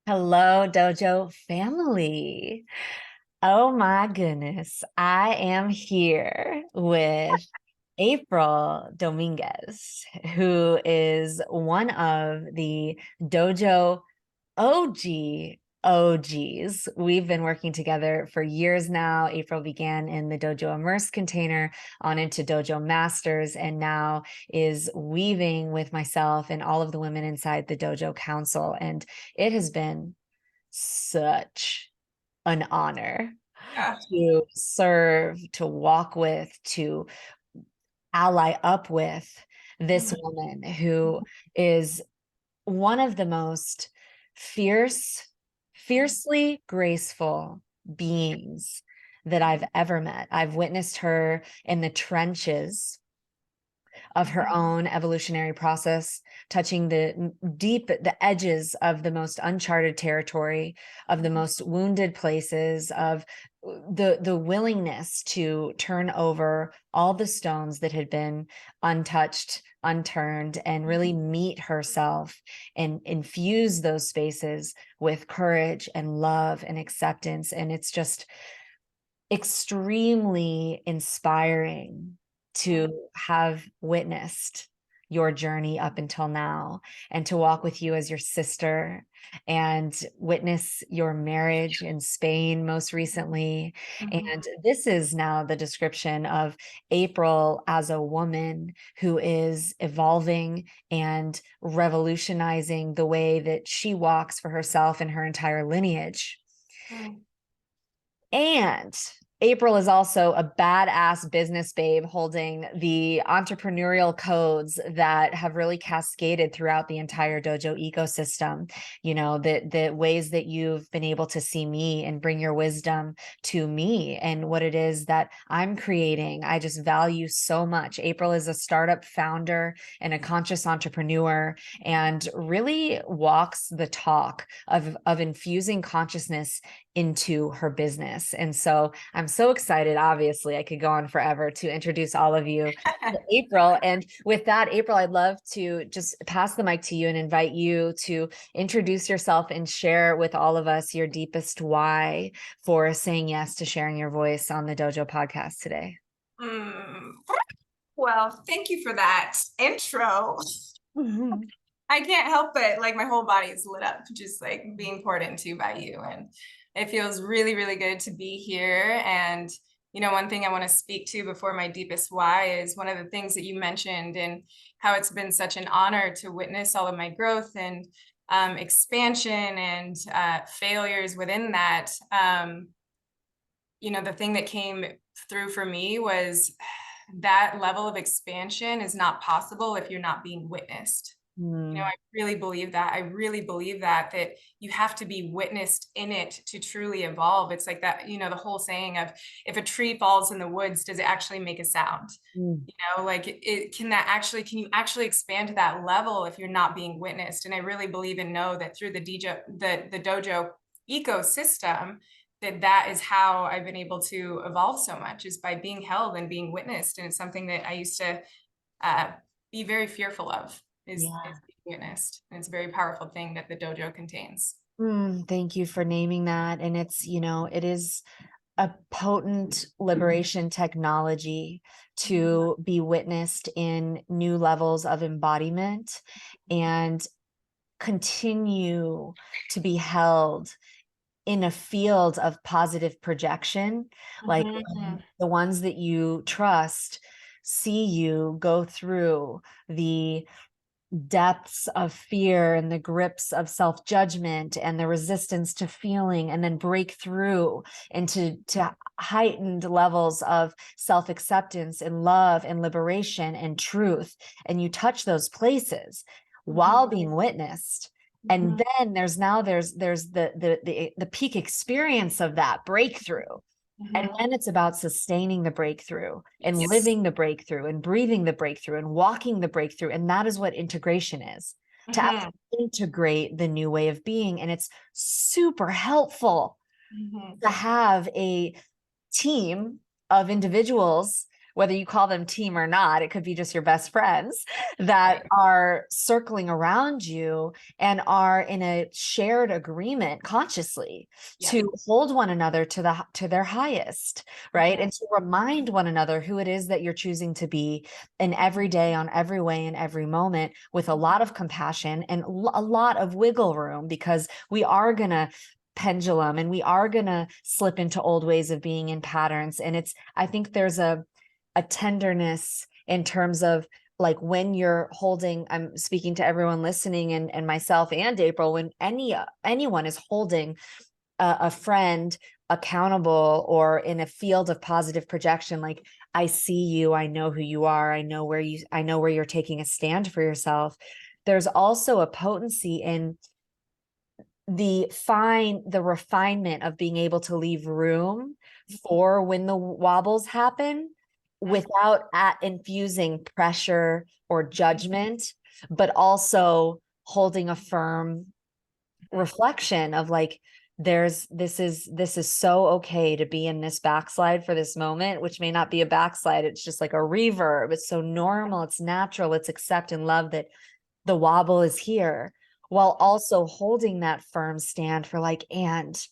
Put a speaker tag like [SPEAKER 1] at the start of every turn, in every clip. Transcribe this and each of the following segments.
[SPEAKER 1] Hello, Dojo family. Oh my goodness. I am here with April Dominguez, who is one of the Dojo OG OGs. We've been working together for years now. April began in the Dojo Immerse container on into Dojo Masters, and now is weaving with myself and all of the women inside the Dojo Council. And it has been such an honor
[SPEAKER 2] Yeah.
[SPEAKER 1] to serve, to walk with, to ally up with this
[SPEAKER 2] Mhm.
[SPEAKER 1] woman who is one of the most fiercely graceful beings that I've ever met. I've witnessed her in the trenches of her own evolutionary process, touching the edges of the most uncharted territory, of the most wounded places, of the willingness to turn over all the stones that had been untouched, unturned, and really meet herself and infuse those spaces with courage and love and acceptance. And it's just extremely inspiring to have witnessed your journey up until now, and to walk with you as your sister and witness your marriage in Spain most recently. And
[SPEAKER 2] Mhm.
[SPEAKER 1] this is now the description of April as a woman who is evolving and revolutionizing the way that she walks for herself and her entire lineage.
[SPEAKER 2] Mhm.
[SPEAKER 1] And April is also a badass business babe holding the entrepreneurial codes that have really cascaded throughout the entire dojo ecosystem. You know, the ways that you've been able to see me and bring your wisdom to me and what it is that I'm creating. I just value so much. April is a startup founder and a conscious entrepreneur, and really walks the talk of infusing consciousness into her business. And so I'm so excited. Obviously, I could go on forever to introduce all of you to April. And with that, April, I'd love to just pass the mic to you and invite you to introduce yourself and share with all of us your deepest why for saying yes to sharing your voice on the Dojo podcast today.
[SPEAKER 2] Mm. Well, thank you for that intro.
[SPEAKER 1] Mhm.
[SPEAKER 2] I can't help it. Like my whole body is lit up, just like being poured into by you. And it feels really, really good to be here. And, one thing I want to speak to before my deepest why is one of the things that you mentioned and how it's been such an honor to witness all of my growth and expansion and failures within that. The thing that came through for me was that level of expansion is not possible if you're not being witnessed.
[SPEAKER 1] Mm.
[SPEAKER 2] I really believe that. I really believe that you have to be witnessed in it to truly evolve. It's like that, the whole saying of if a tree falls in the woods, does it actually make a sound?
[SPEAKER 1] Mm.
[SPEAKER 2] Like can you actually expand to that level if you're not being witnessed? And I really believe and know that through the dojo ecosystem, that is how I've been able to evolve so much, is by being held and being witnessed. And it's something that I used to uh, be very fearful of, is
[SPEAKER 1] Yeah.
[SPEAKER 2] being witnessed. And it's a very powerful thing that the dojo contains.
[SPEAKER 1] Thank you for naming that. And it's, it is a potent liberation technology to be witnessed in new levels of embodiment and continue to be held in a field of positive projection, like
[SPEAKER 2] Mhm.
[SPEAKER 1] the ones that you trust see you go through the depths of fear and the grips of self-judgment and the resistance to feeling, and then break through into heightened levels of self-acceptance and love and liberation and truth. And you touch those places while
[SPEAKER 2] Mhm.
[SPEAKER 1] being witnessed. And
[SPEAKER 2] Mhm.
[SPEAKER 1] then there's the peak experience of that breakthrough, and
[SPEAKER 2] Mhm.
[SPEAKER 1] then it's about sustaining the breakthrough and
[SPEAKER 2] Yes.
[SPEAKER 1] living the breakthrough and breathing the breakthrough and walking the breakthrough. And that is what integration is, to
[SPEAKER 2] Mhm.
[SPEAKER 1] actually integrate the new way of being. And it's super helpful
[SPEAKER 2] Mhm.
[SPEAKER 1] to have a team of individuals whether you call them team or not, it could be just your best friends that are circling around you and are in a shared agreement consciously to hold one another to their highest, right? And to remind one another who it is that you're choosing to be in every day, on every way, in every moment, with a lot of compassion and a lot of wiggle room, because we are going to pendulum and we are going to slip into old ways of being in patterns. And I think there's a tenderness in terms of like when you're holding, I'm speaking to everyone listening and myself and April, when anyone is holding a friend accountable or in a field of positive projection, like, I see you, I know who you are, I know where you're taking a stand for yourself. There's also a potency in the refinement of being able to leave room for when the wobbles happen without infusing pressure or judgment, but also holding a firm reflection of like, this is so okay to be in this backslide for this moment, which may not be a backslide. It's just like a reverb. It's so normal. It's natural. It's accept and love that the wobble is here, while also holding that firm stand for like, and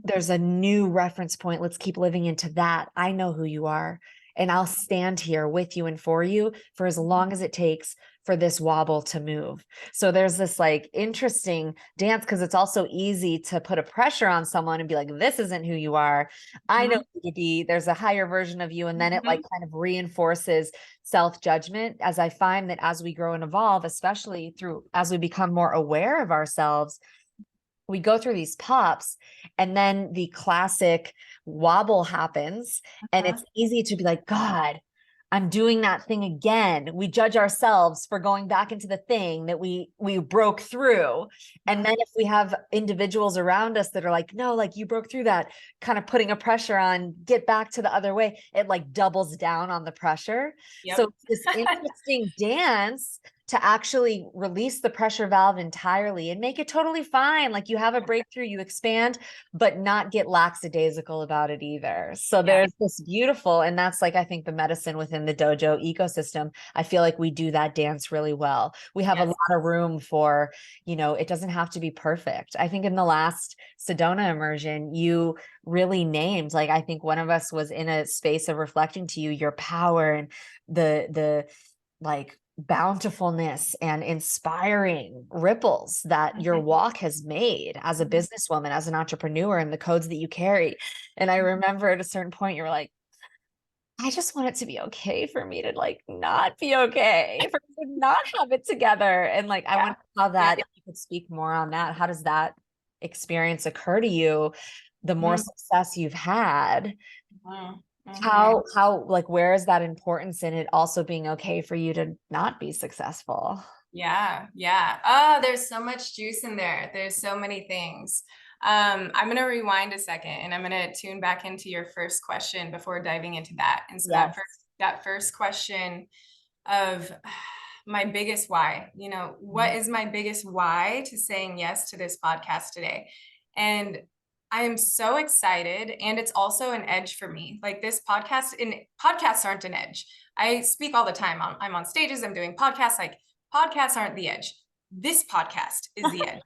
[SPEAKER 1] there's a new reference point. Let's keep living into that. I know who you are, and I'll stand here with you and for you for as long as it takes for this wobble to move. So there's this like interesting dance, because it's also easy to put a pressure on someone and be like, this isn't who you are. I know who to be. There's a higher version of you. And then it like kind of reinforces self-judgment, as I find that as we grow and evolve, especially as we become more aware of ourselves, we go through these pops, and then the classic wobble happens, and it's easy to be like, God, I'm doing that thing again. We judge ourselves for going back into the thing that we broke through. And then if we have individuals around us that are like, no, like you broke through that, kind of putting a pressure on, get back to the other way, it like doubles down on the pressure. So this interesting dance to actually release the pressure valve entirely and make it totally fine. Like you have a breakthrough, you expand, but not get lackadaisical about it either. So there's this beautiful, and that's like, I think the medicine within the dojo ecosystem. I feel like we do that dance really well. We have a lot of room for, it doesn't have to be perfect. I think in the last Sedona immersion, you really named, like, I think one of us was in a space of reflecting to you, your power and the like bountifulness and inspiring ripples that your walk has made as a businesswoman, as an entrepreneur, and the codes that you carry. And I remember at a certain point, you were like, I just want it to be okay for me to like not be okay, for me to not have it together. And like, I want to know that if you could speak more on that. How does that experience occur to you? The more success you've had, how like, where is that importance in it also being okay for you to not be successful?
[SPEAKER 2] Yeah. Oh, there's so much juice in there. There's so many things. I'm going to rewind a second, and I'm going to tune back into your first question before diving into that. And so that first question of my biggest why, what is my biggest why to saying yes to this podcast today? And I am so excited. And it's also an edge for me. Like this podcast, and podcasts aren't an edge. I speak all the time. I'm on stages, I'm doing podcasts. Like podcasts aren't the edge. This podcast is the edge.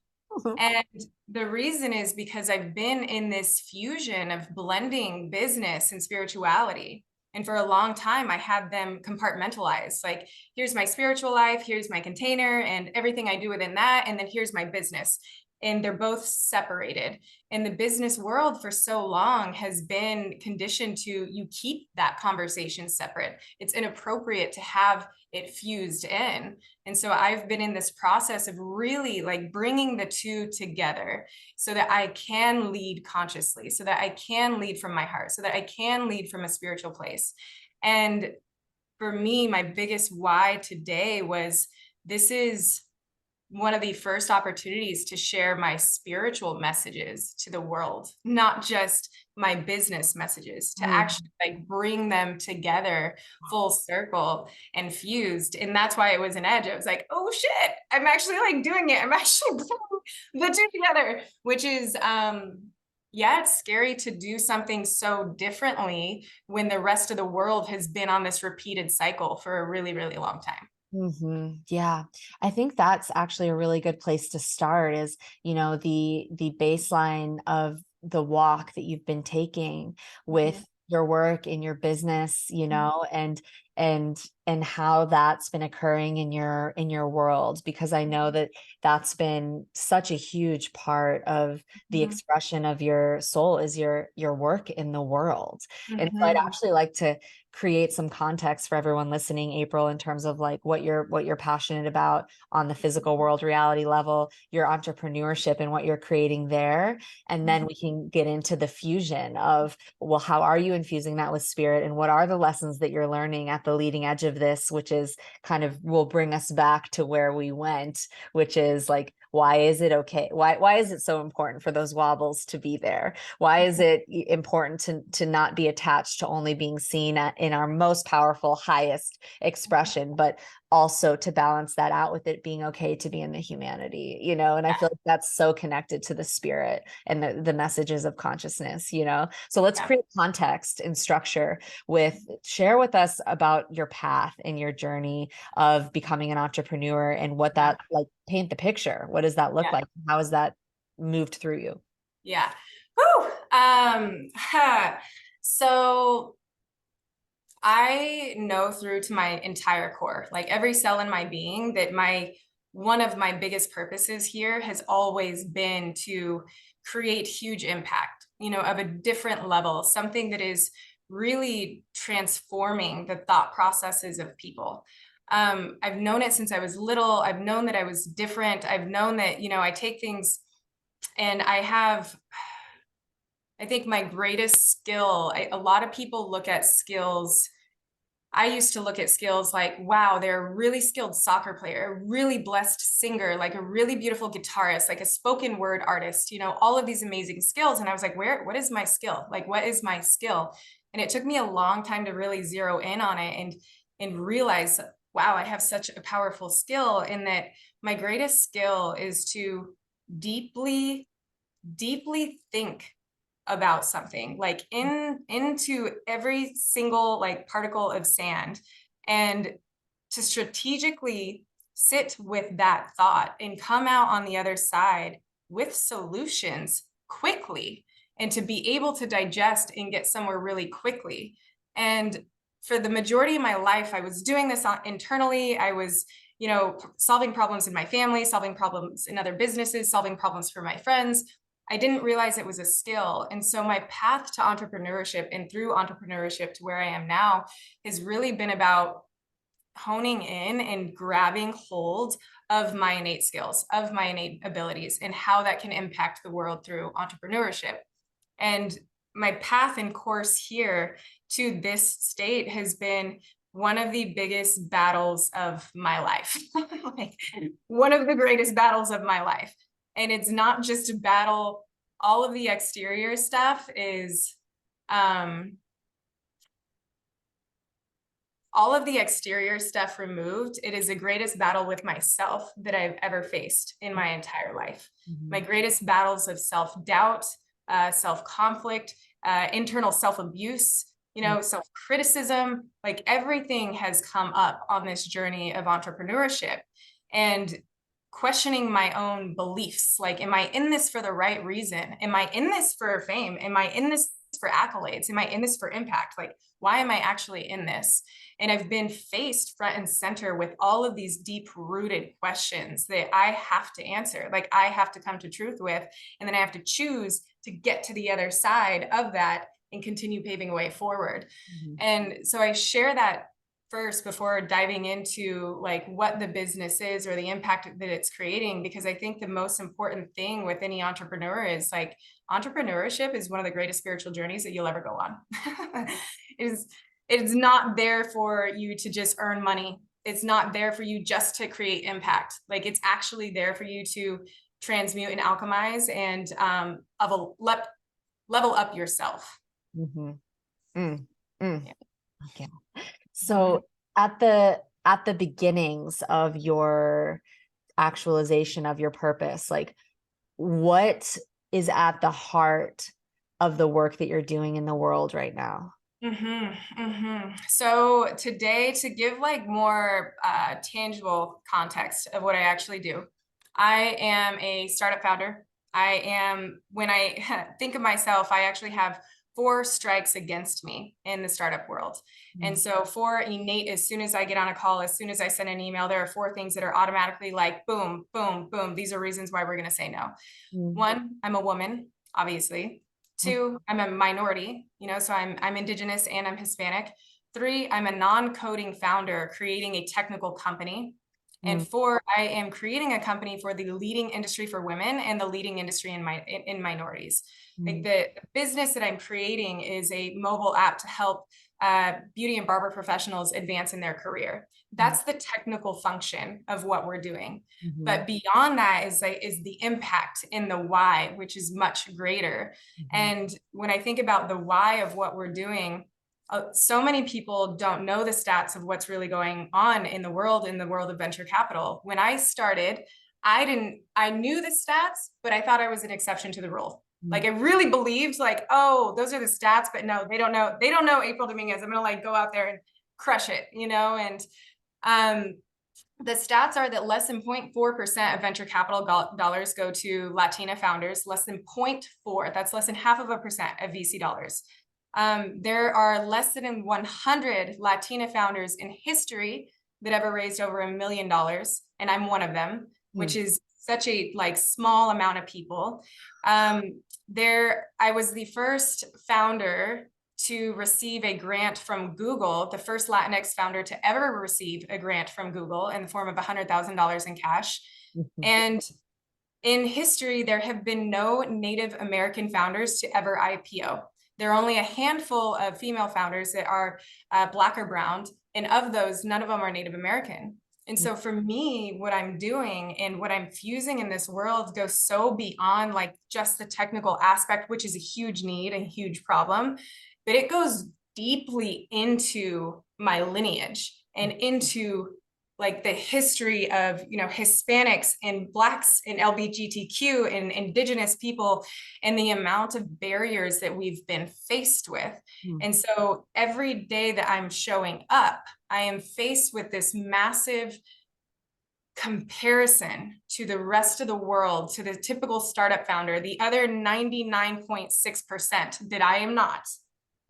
[SPEAKER 2] And the reason is because I've been in this fusion of blending business and spirituality. And for a long time, I had them compartmentalized. Like, here's my spiritual life, here's my container, and everything I do within that. And then here's my business. And they're both separated. And the business world for so long has been conditioned to, you keep that conversation separate. It's inappropriate to have it fused in. And so I've been in this process of really like bringing the two together so that I can lead consciously, so that I can lead from my heart, so that I can lead from a spiritual place. And for me, my biggest why today was, this is one of the first opportunities to share my spiritual messages to the world, not just my business messages, to actually like bring them together full circle and fused. And that's why it was an edge. I was like, oh shit, I'm actually like doing it. I'm actually putting the two together, which is, yeah, it's scary to do something so differently when the rest of the world has been on this repeated cycle for a really, really long time.
[SPEAKER 1] Yeah, I think that's actually a really good place to start is, the baseline of the walk that you've been taking with
[SPEAKER 2] Mhm.
[SPEAKER 1] your work in your business,
[SPEAKER 2] Mhm.
[SPEAKER 1] and how that's been occurring in your world, because I know that that's been such a huge part of the
[SPEAKER 2] Mhm.
[SPEAKER 1] expression of your soul is your work in the world. And so I'd
[SPEAKER 2] Mhm.
[SPEAKER 1] actually like to create some context for everyone listening, April, in terms of like what you're passionate about on the physical world reality level, your entrepreneurship and what you're creating there. And then
[SPEAKER 2] Mhm.
[SPEAKER 1] we can get into the fusion of, well, how are you infusing that with spirit, and what are the lessons that you're learning at the leading edge of this, which is kind of will bring us back to where we went, which is like, why is it okay? Why is it so important for those wobbles to be there? Why is it important to not be attached to only being seen in our most powerful, highest expression, but also to balance that out with it being okay to be in the humanity, and I feel like that's so connected to the spirit and the messages of consciousness. So let's
[SPEAKER 2] Yeah.
[SPEAKER 1] create context and structure share with us about your path and your journey of becoming an entrepreneur, and what
[SPEAKER 2] Yeah.
[SPEAKER 1] that, like, paint the picture. What does that look
[SPEAKER 2] Yeah.
[SPEAKER 1] like? How has that moved through you?
[SPEAKER 2] Yeah. Whew. So I know through to my entire core, like every cell in my being, that one of my biggest purposes here has always been to create huge impact, of a different level, something that is really transforming the thought processes of people. I've known it since I was little. I've known that I was different. I've known that, I take things and I think my greatest skill, a lot of people look at skills. I used to look at skills like, wow, they're a really skilled soccer player, a really blessed singer, like a really beautiful guitarist, like a spoken word artist, all of these amazing skills. And I was like, what is my skill? Like, what is my skill? And it took me a long time to really zero in on it and realize, wow, I have such a powerful skill, in that my greatest skill is to deeply, deeply think about something, like into every single like particle of sand, and to strategically sit with that thought and come out on the other side with solutions quickly, and to be able to digest and get somewhere really quickly. And for the majority of my life, I was doing this internally. I was, solving problems in my family, solving problems in other businesses, solving problems for my friends. I didn't realize it was a skill. And so my path to entrepreneurship, and through entrepreneurship to where I am now, has really been about honing in and grabbing hold of my innate skills, of my innate abilities, and how that can impact the world through entrepreneurship. And my path and course here to this state has been one of the biggest battles of my life, like one of the greatest battles of my life. And it's not just a battle. All of the exterior stuff is, um, all of the exterior stuff removed, it is the greatest battle with myself that I've ever faced in my entire life. My
[SPEAKER 1] Mhm.
[SPEAKER 2] greatest battles of self-doubt, self-conflict, internal self-abuse, self-criticism, like everything has come up on this journey of entrepreneurship. And questioning my own beliefs, like, am I in this for the right reason? Am I in this for fame? Am I in this for accolades? Am I in this for impact? Like, why am I actually in this? And I've been faced front and center with all of these deep rooted questions that I have to answer, like I have to come to truth with, and then I have to choose to get to the other side of that and continue paving a way forward.
[SPEAKER 1] Mhm.
[SPEAKER 2] And so I share that first before diving into like what the business is or the impact that it's creating, because I think the most important thing with any entrepreneur is like, entrepreneurship is one of the greatest spiritual journeys that you'll ever go on. it is it's not there for you to just earn money. It's not there for you just to create impact. Like, it's actually there for you to transmute and alchemize and level up yourself.
[SPEAKER 1] Mhm. Mm. Mm.
[SPEAKER 2] Yeah.
[SPEAKER 1] Okay.
[SPEAKER 2] Mhm.
[SPEAKER 1] So at the beginnings of your actualization of your purpose, like, what is at the heart of the work that you're doing in the world right now?
[SPEAKER 2] So today, to give like more tangible context of what I actually do, I am a startup founder. When I think of myself, I actually have four strikes against me in the startup world. And so four innate, as soon as I get on a call, as soon as I send an email, there are four things that are automatically like, boom, boom, boom. These are reasons why we're going to say no. One, I'm a woman, obviously. Two, I'm a minority, so I'm Indigenous and I'm Hispanic. Three, I'm a non-coding founder creating a technical company. And four, I am creating a company for the leading industry for women and the leading industry in minorities. Like the business that I'm creating is a mobile app to help beauty and barber professionals advance in their career. That's the technical function of what we're doing. But beyond that is the impact in the why, which is much greater. And when I think about the why of what we're doing, so many people don't know the stats of what's really going on in the world of venture capital. When I started, I knew the stats, but I thought I was an exception to the rule. Like I really believed like, oh, those are the stats, but no, they don't know April Dominguez. I'm going to like go out there and crush it, and the stats are that less than 0.4% of venture capital dollars go to Latina founders, less than 0.4, that's less than 0.5% of VC dollars. There are less than 100 Latina founders in history that ever raised over $1 million, and I'm one of them, which is such a like small amount of people. I was the first founder to receive a grant from Google, the first Latinx founder to ever receive a grant from Google in the form of $100,000 in cash. And in history, there have been no Native American founders to ever IPO. There are only a handful of female founders that are Black or brown. And of those, none of them are Native American. And so for me, what I'm doing and what I'm fusing in this world goes so beyond like just the technical aspect, which is a huge need, a huge problem, but it goes deeply into my lineage and into like the history of, Hispanics and Blacks and LGBTQ and Indigenous people and the amount of barriers that we've been faced with. And so every day that I'm showing up, I am faced with this massive comparison to the rest of the world, to the typical startup founder, the other 99.6% that I am not.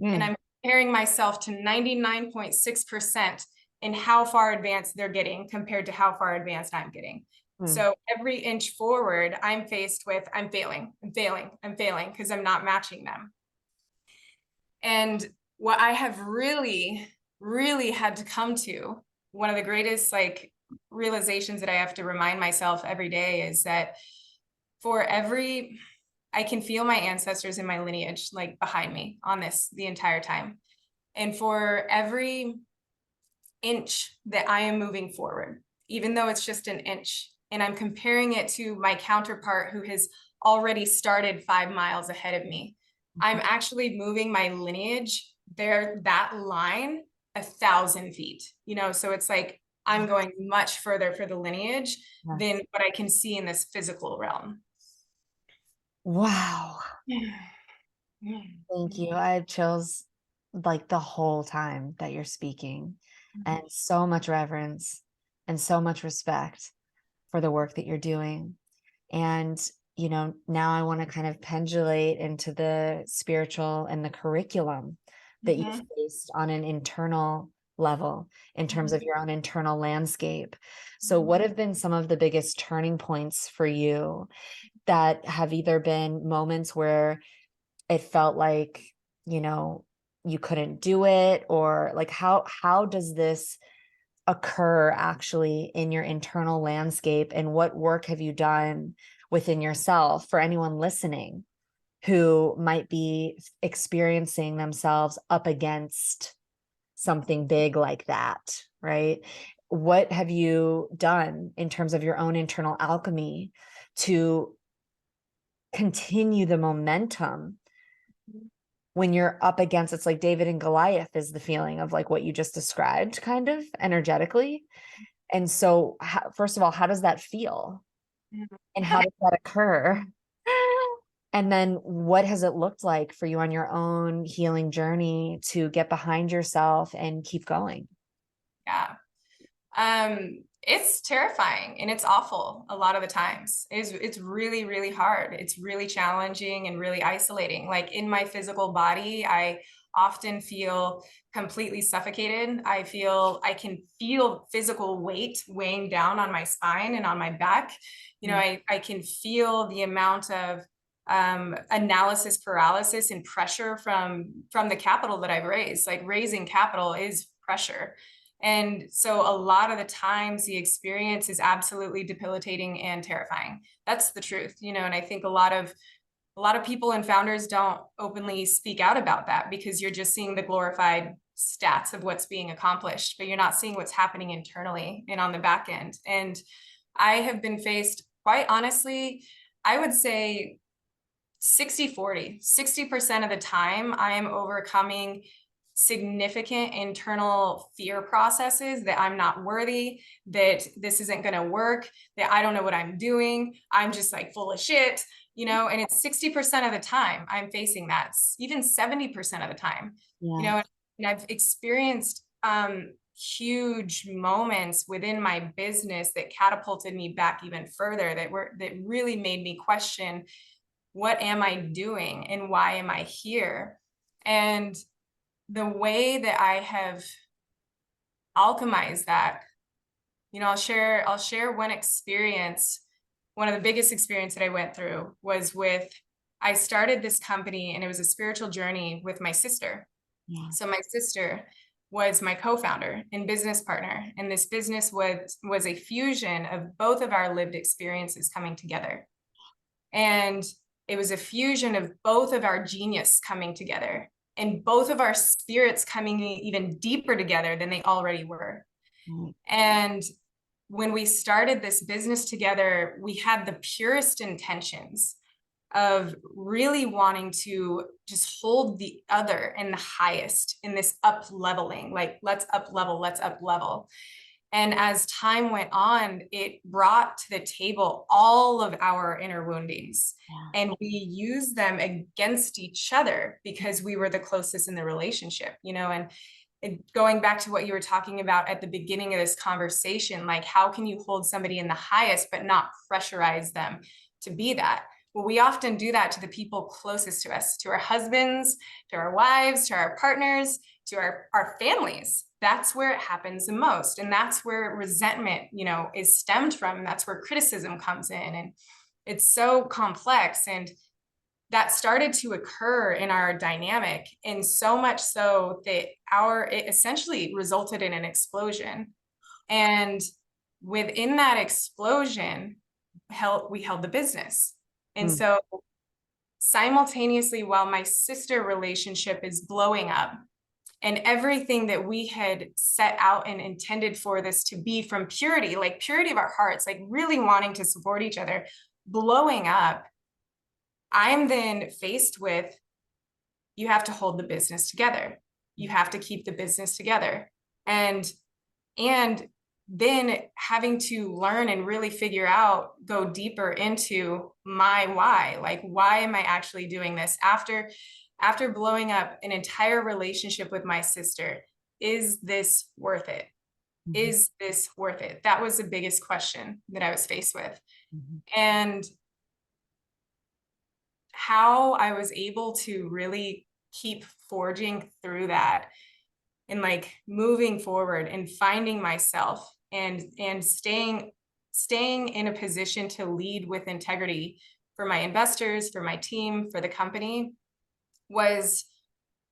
[SPEAKER 2] And I'm comparing myself to 99.6% in how far advanced they're getting compared to how far advanced I'm getting. So every inch forward, I'm faced with, I'm failing because I'm not matching them. And what I have really, really had to come to, one of the greatest like realizations that I have to remind myself every day is that I can feel my ancestors in my lineage, like behind me on this the entire time. And for every inch that I am moving forward, even though it's just an inch, and I'm comparing it to my counterpart who has already started 5 miles ahead of me, I'm actually moving my lineage that line 1,000 feet, so it's like I'm going much further for the lineage than what I can see in this physical realm.
[SPEAKER 1] Wow. Thank you. I have chills like the whole time that you're speaking, and so much reverence and so much respect for the work that you're doing. And, now I want to kind of pendulate into the spiritual and the curriculum that you faced on an internal level in terms of your own internal landscape. So what have been some of the biggest turning points for you that have either been moments where it felt like, you couldn't do it, or like how does this occur actually in your internal landscape, and what work have you done within yourself for anyone listening who might be experiencing themselves up against something big like that, right? What have you done in terms of your own internal alchemy to continue the momentum when you're up against, it's like David and Goliath is the feeling of like what you just described kind of energetically. And so first of all, how does that feel? And how does that occur? And then what has it looked like for you on your own healing journey to get behind yourself and keep going?
[SPEAKER 2] Yeah. It's terrifying and it's awful a lot of the times. It's really, really hard. It's really challenging and really isolating. Like in my physical body, I often feel completely suffocated. I can feel physical weight weighing down on my spine and on my back. I can feel the amount of analysis paralysis and pressure from the capital that I've raised. Like raising capital is pressure. And so a lot of the times the experience is absolutely debilitating and terrifying. That's the truth, and I think a lot of people and founders don't openly speak out about that because you're just seeing the glorified stats of what's being accomplished, but you're not seeing what's happening internally and on the back end. And I have been faced, quite honestly, I would say 60-40, 60% of the time I am overcoming significant internal fear processes that I'm not worthy, that this isn't going to work, that I don't know what I'm doing. I'm just like full of shit, and it's 60% of the time I'm facing that, even 70% of the time, and I've experienced huge moments within my business that catapulted me back even further, that really made me question, what am I doing and why am I here? And the way that I have alchemized that, I'll share one experience. One of the biggest experience that I went through was I started this company and it was a spiritual journey with my sister. Yeah. So my sister was my co-founder and business partner. And this business was a fusion of both of our lived experiences coming together. And it was a fusion of both of our genius coming together and both of our spirits coming even deeper together than they already were. Mm. And when we started this business together, we had the purest intentions of really wanting to just hold the other in the highest in this up leveling, like let's up level. And as time went on, it brought to the table all of our inner woundings. Yeah. And we used them against each other because we were the closest in the relationship, and going back to what you were talking about at the beginning of this conversation, like how can you hold somebody in the highest but not pressurize them to be that? Well, we often do that to the people closest to us, to our husbands, to our wives, to our partners, to our families. That's where it happens the most. And that's where resentment, is stemmed from. And that's where criticism comes in. And it's so complex. And that started to occur in our dynamic. And so much so that it essentially resulted in an explosion. And within that explosion, we held the business. And so simultaneously, while my sister relationship is blowing up, and everything that we had set out and intended for this to be from purity, like purity of our hearts, like really wanting to support each other, blowing up, I'm then faced with, you have to hold the business together. You have to keep the business together. And then having to learn and really go deeper into my why, like, why am I actually doing this? After blowing up an entire relationship with my sister, is this worth it? Mm-hmm. Is this worth it? That was the biggest question that I was faced with. Mm-hmm. And how I was able to really keep forging through that and like moving forward and finding myself and staying in a position to lead with integrity for my investors, for my team, for the company, was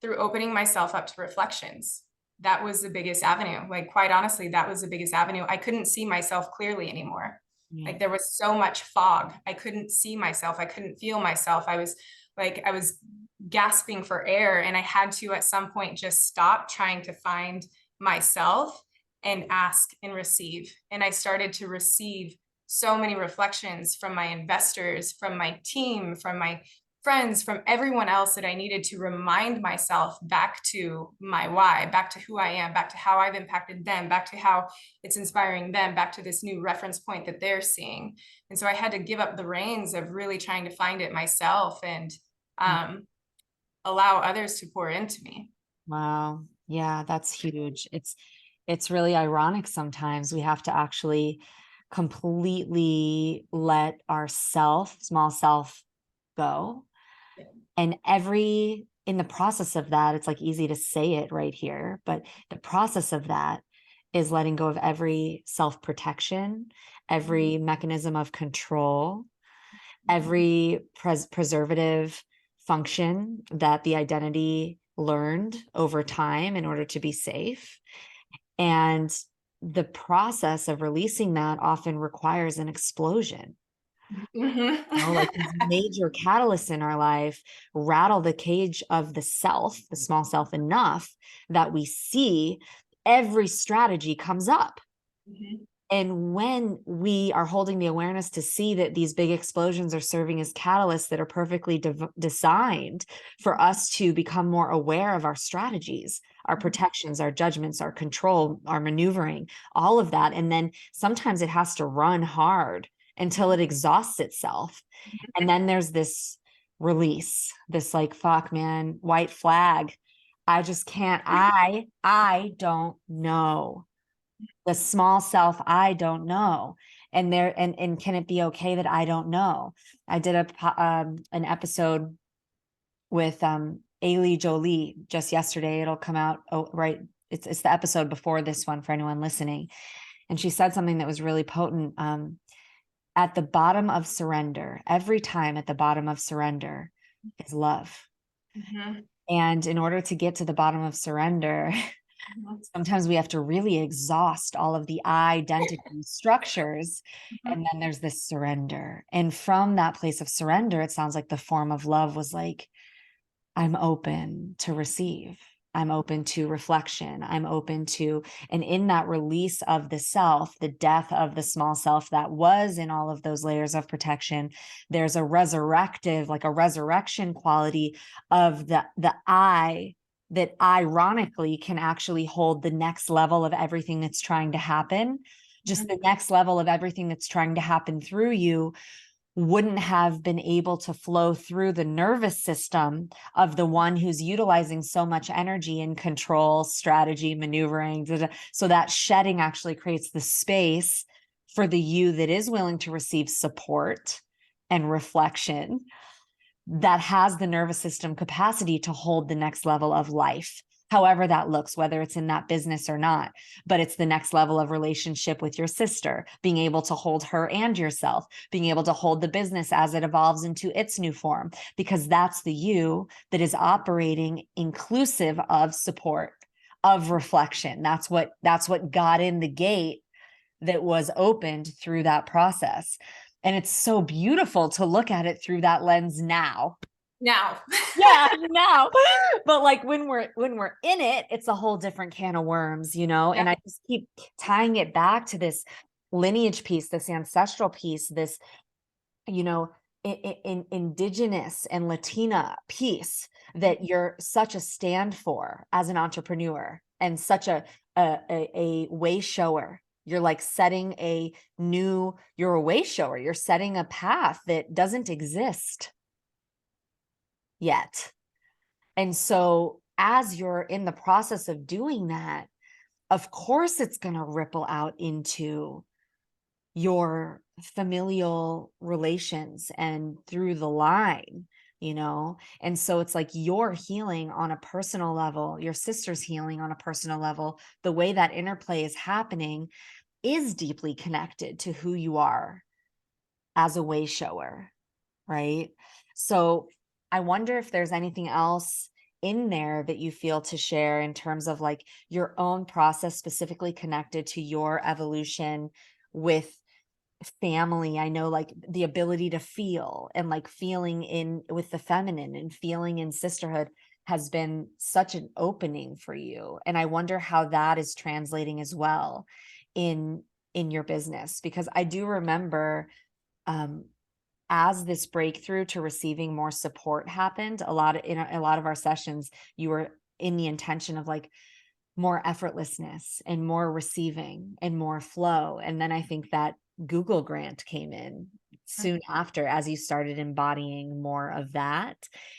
[SPEAKER 2] through opening myself up to reflections. That was the biggest avenue. Like, quite honestly, that was the biggest avenue. I couldn't see myself clearly anymore. Yeah. Like, there was so much fog. I couldn't see myself. I couldn't feel myself. I was gasping for air, and I had to at some point just stop trying to find myself and ask and receive. And I started to receive so many reflections from my investors, from my team, from my friends, from everyone else, that I needed to remind myself back to my why, back to who I am, back to how I've impacted them, back to how it's inspiring them, back to this new reference point that they're seeing. And so I had to give up the reins of really trying to find it myself and allow others to pour into me.
[SPEAKER 1] Wow. Yeah, that's huge. It's really ironic sometimes we have to actually completely let our small self go.
[SPEAKER 2] Yeah.
[SPEAKER 1] And in the process of that, it's like easy to say it right here, but the process of that is letting go of every self-protection, every mechanism of control, every preservative function that the identity learned over time in order to be safe. And the process of releasing that often requires an explosion. Like these major catalysts in our life rattle the cage of the self, the small self, enough that we see every strategy comes up. And when we are holding the awareness to see that these big explosions are serving as catalysts that are perfectly designed for us to become more aware of our strategies, our protections, our judgments, our control, our maneuvering, all of that. And then sometimes it has to run hard until it exhausts itself. And then there's this release, this like, fuck, man, white flag. I just can't, I don't know. The small self, I don't know. And can it be okay that I don't know? I did an episode with Ailey Jolie just yesterday. It'll come out right. It's the episode before this one for anyone listening. And she said something that was really potent. At the bottom of surrender, every time at the bottom of surrender is love. And in order to get to the bottom of surrender, sometimes we have to really exhaust all of the identity structures. And then there's this surrender. And from that place of surrender, it sounds like the form of love was like, I'm open to receive. I'm open to reflection. I'm open to, and in that release of the self, the death of the small self that was in all of those layers of protection, there's a resurrective, like a resurrection quality of the I that ironically can actually hold the next level of everything that's trying to happen. Just the next level of everything that's trying to happen through you wouldn't have been able to flow through the nervous system of the one who's utilizing so much energy in control, strategy, maneuvering. So that shedding actually creates the space for the you that is willing to receive support and reflection, that has the nervous system capacity to hold the next level of life, however that looks, whether it's in that business or not. But it's the next level of relationship with your sister, being able to hold her and yourself, being able to hold the business as it evolves into its new form, because that's the you that is operating inclusive of support, of reflection. That's what got in the gate that was opened through that process. And it's so beautiful to look at it through that lens now.
[SPEAKER 2] Now.
[SPEAKER 1] Yeah, now. But like when we're in it, it's a whole different can of worms, you know?
[SPEAKER 2] Yeah.
[SPEAKER 1] And I just keep tying it back to this lineage piece, this ancestral piece, this, you know, in indigenous and Latina piece that you're such a stand for as an entrepreneur and such a way shower. You're like you're a way shower. You're setting a path that doesn't exist yet. And so as you're in the process of doing that, of course, it's going to ripple out into your familial relations and through the line, you know? And so it's like you're healing on a personal level, your sister's healing on a personal level. The way that interplay is happening is deeply connected to who you are as a way shower, right? So I wonder if there's anything else in there that you feel to share in terms of like your own process specifically connected to your evolution with family. I know like the ability to feel and like feeling in with the feminine and feeling in sisterhood has been such an opening for you. And I wonder how that is translating as well in your business, because I do remember as this breakthrough to receiving more support happened, in a lot of our sessions, you were in the intention of like more effortlessness and more receiving and more flow. And then I think that Google grant came in soon after, as you started embodying more of that.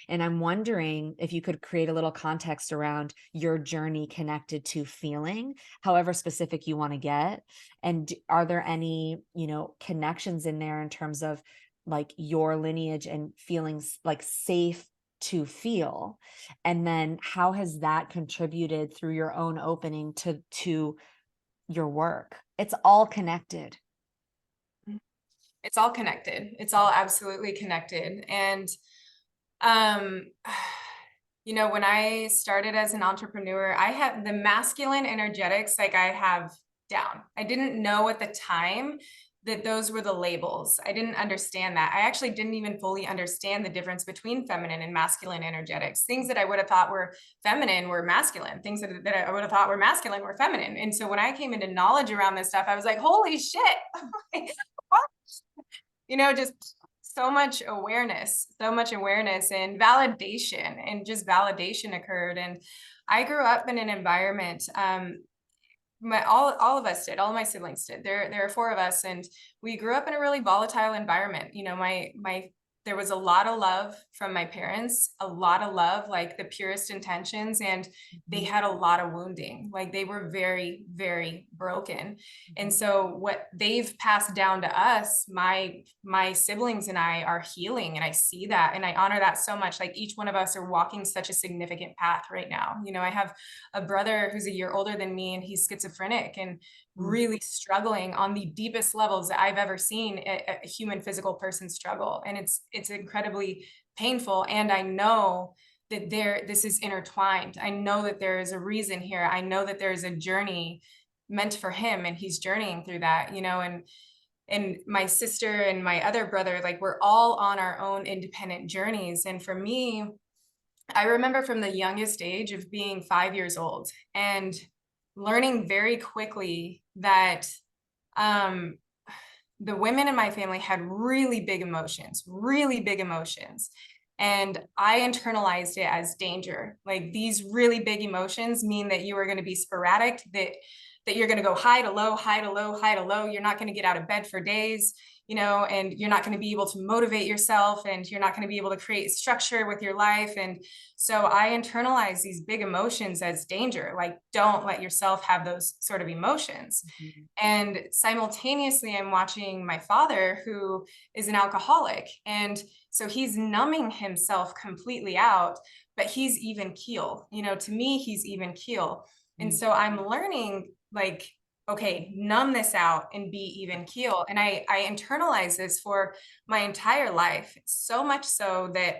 [SPEAKER 1] And I'm wondering if you could create a little context around your journey connected to feeling, however specific you want to get. And are there any, connections in there in terms of like your lineage and feelings like safe to feel? And then how has that contributed through your own opening to your work? It's all connected.
[SPEAKER 2] It's all connected. It's all absolutely connected. And, um, when I started as an entrepreneur, I had the masculine energetics, like I have down. I didn't know at the time that those were the labels. I didn't understand that. I actually didn't even fully understand the difference between feminine and masculine energetics. Things that I would have thought were feminine were masculine. Things that I would have thought were masculine were feminine. And so when I came into knowledge around this stuff, I was like, holy shit. Just so much awareness and validation, and just validation occurred. And I grew up in an environment, all of us did, all of my siblings did. There are four of us, and we grew up in a really volatile environment. My there was a lot of love from my parents, a lot of love, like the purest intentions, and they had a lot of wounding. Like they were very, very broken. And so what they've passed down to us, my siblings and I are healing, and I see that, and I honor that so much. Like each one of us are walking such a significant path right now. I have a brother who's a year older than me, and he's schizophrenic and really struggling on the deepest levels that I've ever seen a human physical person struggle. And it's incredibly painful. And I know that this is intertwined. I know that there is a reason here. I know that there is a journey meant for him, and he's journeying through that, and my sister and my other brother, like we're all on our own independent journeys. And for me, I remember from the youngest age of being 5 years old and learning very quickly that the women in my family had really big emotions. And I internalized it as danger. Like these really big emotions mean that you are going to be sporadic, that you're going to go high to low, high to low, high to low. You're not going to get out of bed for days, and you're not going to be able to motivate yourself, and you're not going to be able to create structure with your life. And so I internalize these big emotions as danger. Like, don't let yourself have those sort of emotions. And simultaneously, I'm watching my father, who is an alcoholic. And so he's numbing himself completely out, but he's even keel. To me, he's even keel. And so I'm learning, like, okay, numb this out and be even keel. And I internalized this for my entire life, so much so that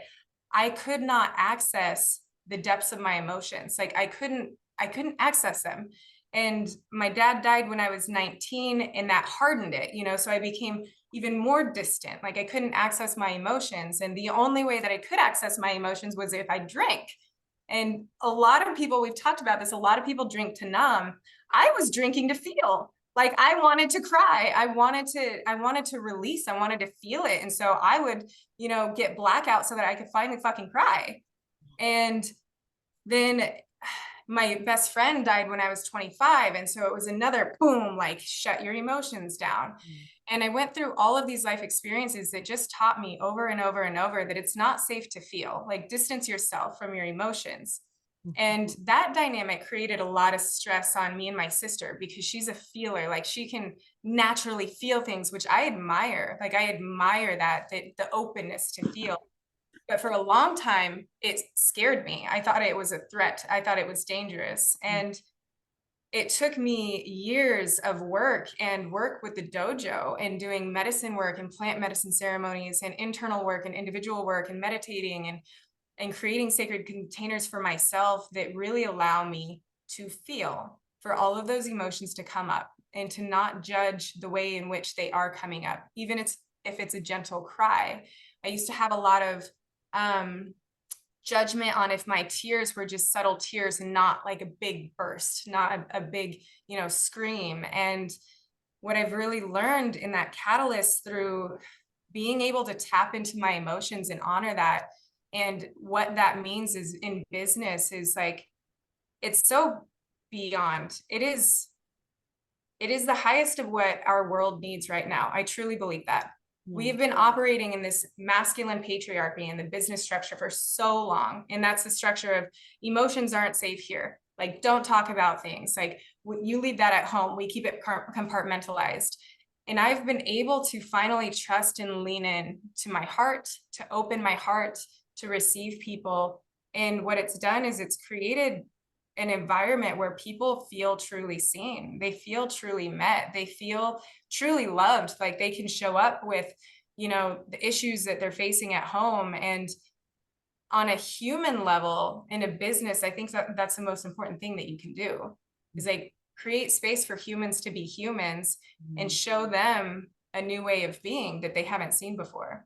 [SPEAKER 2] I could not access the depths of my emotions. Like I couldn't access them. And my dad died when I was 19, and that hardened it, so I became even more distant. Like I couldn't access my emotions. And the only way that I could access my emotions was if I drank. And a lot of people, we've talked about this, a lot of people drink to numb. I was drinking to feel. Like I wanted to cry. I wanted to release. I wanted to feel it. And so I would, get blackout so that I could finally fucking cry. And then my best friend died when I was 25. And so it was another boom, like shut your emotions down. And I went through all of these life experiences that just taught me over and over and over that it's not safe to feel. Like distance yourself from your emotions. And that dynamic created a lot of stress on me and my sister, because she's a feeler. Like she can naturally feel things, which I admire. Like I admire that the openness to feel. But for a long time, it scared me. I thought it was a threat. I thought it was dangerous. And it took me years of work with the dojo, and doing medicine work and plant medicine ceremonies and internal work and individual work and meditating and creating sacred containers for myself that really allow me to feel, for all of those emotions to come up, and to not judge the way in which they are coming up, even if it's a gentle cry. I used to have a lot of judgment on if my tears were just subtle tears and not like a big burst, not a big, scream. And what I've really learned in that catalyst through being able to tap into my emotions and honor that. And what that means is in business is like, it's so beyond. It is the highest of what our world needs right now. I truly believe that. We've been operating in this masculine patriarchy in the business structure for so long. And that's the structure of emotions aren't safe here. Like, don't talk about things. Like, you leave that at home. We keep it compartmentalized. And I've been able to finally trust and lean in to my heart, to open my heart, to receive people. And what it's done is it's created an environment where people feel truly seen. They feel truly met. They feel truly loved. Like, they can show up with, you know, the issues that they're facing at home. And on a human level in a business, I think that that's the most important thing that you can do, is like create space for humans to be humans and show them a new way of being that they haven't seen before.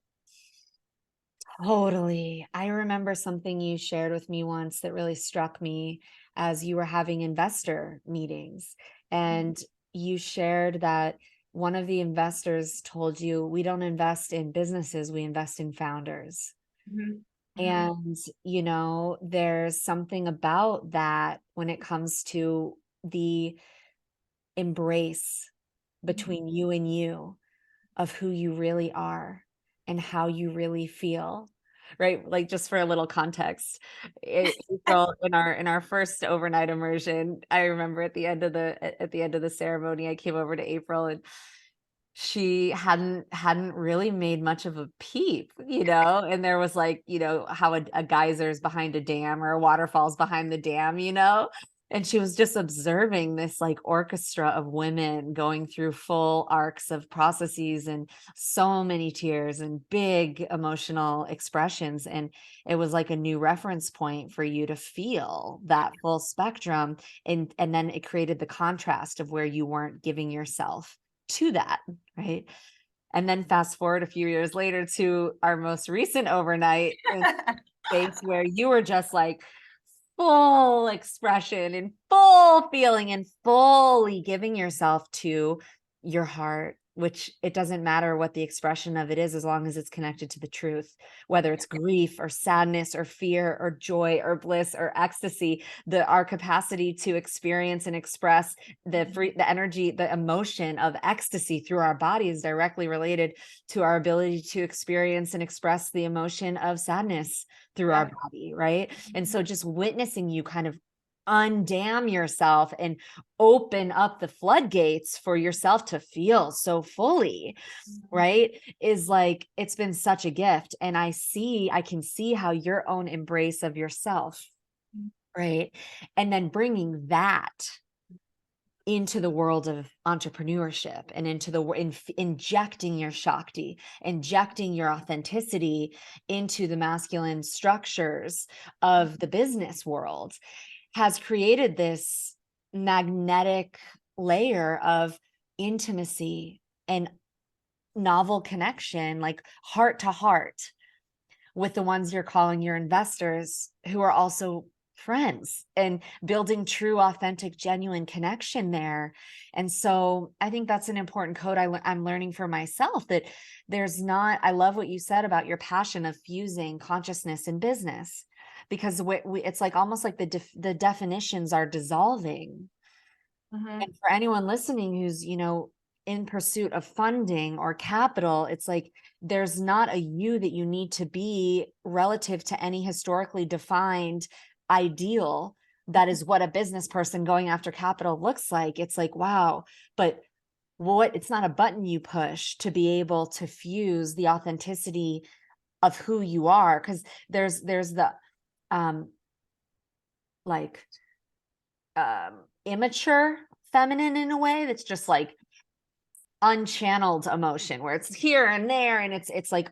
[SPEAKER 1] Totally. I remember something you shared with me once that really struck me as you were having investor meetings. And you shared that one of the investors told you, we don't invest in businesses, we invest in founders. And, you know, there's something about that when it comes to the embrace between you and you of who you really are and how you really feel, right? Like, just for a little context, April, in our first overnight immersion, I remember at the end of the ceremony, I came over to April, and she hadn't really made much of a peep, you know, and there was like, you know, how a geyser's behind a dam or a waterfall's behind the dam, you know, and she was just observing this like orchestra of women going through full arcs of processes and so many tears and big emotional expressions. And it was like a new reference point for you to feel that full spectrum. And then it created the contrast of where you weren't giving yourself to that, right? And then fast forward a few years later to our most recent overnight space where you were just like full expression and full feeling and fully giving yourself to your heart, which it doesn't matter what the expression of it is, as long as it's connected to the truth, whether it's grief or sadness or fear or joy or bliss or ecstasy. Our capacity to experience and express the energy, the emotion of ecstasy through our body is directly related to our ability to experience and express the emotion of sadness through our body, right? And so just witnessing you kind of undam yourself and open up the floodgates for yourself to feel so fully, right, is like, it's been such a gift. And I can see how your own embrace of yourself, right, and then bringing that into the world of entrepreneurship and into injecting your Shakti, injecting your authenticity into the masculine structures of the business world, has created this magnetic layer of intimacy and novel connection, like heart to heart, with the ones you're calling your investors, who are also friends, and building true, authentic, genuine connection there. And so I think that's an important code I'm learning for myself, that I love what you said about your passion of fusing consciousness and business, because it's like almost like the definitions are dissolving. And for anyone listening who's, you know, in pursuit of funding or capital, it's like, there's not a you that you need to be relative to any historically defined ideal that is what a business person going after capital looks like. It's like, wow, but it's not a button you push to be able to fuse the authenticity of who you are, because there's the like immature feminine in a way that's just like unchanneled emotion, where it's here and there, and it's like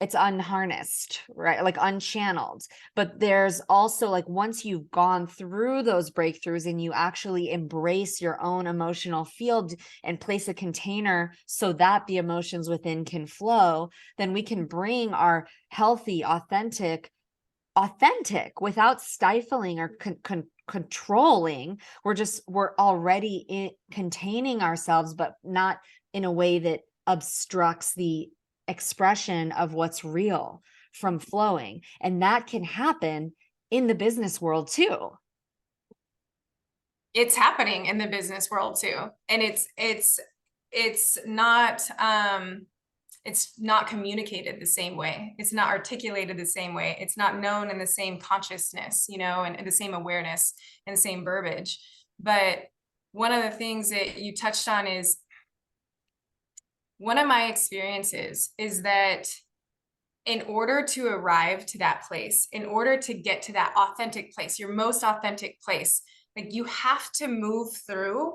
[SPEAKER 1] it's unharnessed, right? Like unchanneled. But there's also like, once you've gone through those breakthroughs and you actually embrace your own emotional field and place a container so that the emotions within can flow, then we can bring our healthy, authentic without stifling or controlling. We're already containing ourselves, but not in a way that obstructs the expression of what's real from flowing. And that can happen in the business world too.
[SPEAKER 2] It's happening in the business world too. And it's not communicated the same way. It's not articulated the same way. It's not known in the same consciousness, you know, and the same awareness and the same verbiage. But one of the things that you touched on is, one of my experiences is that in order to arrive to that place, in order to get to that authentic place, your most authentic place, like you have to move through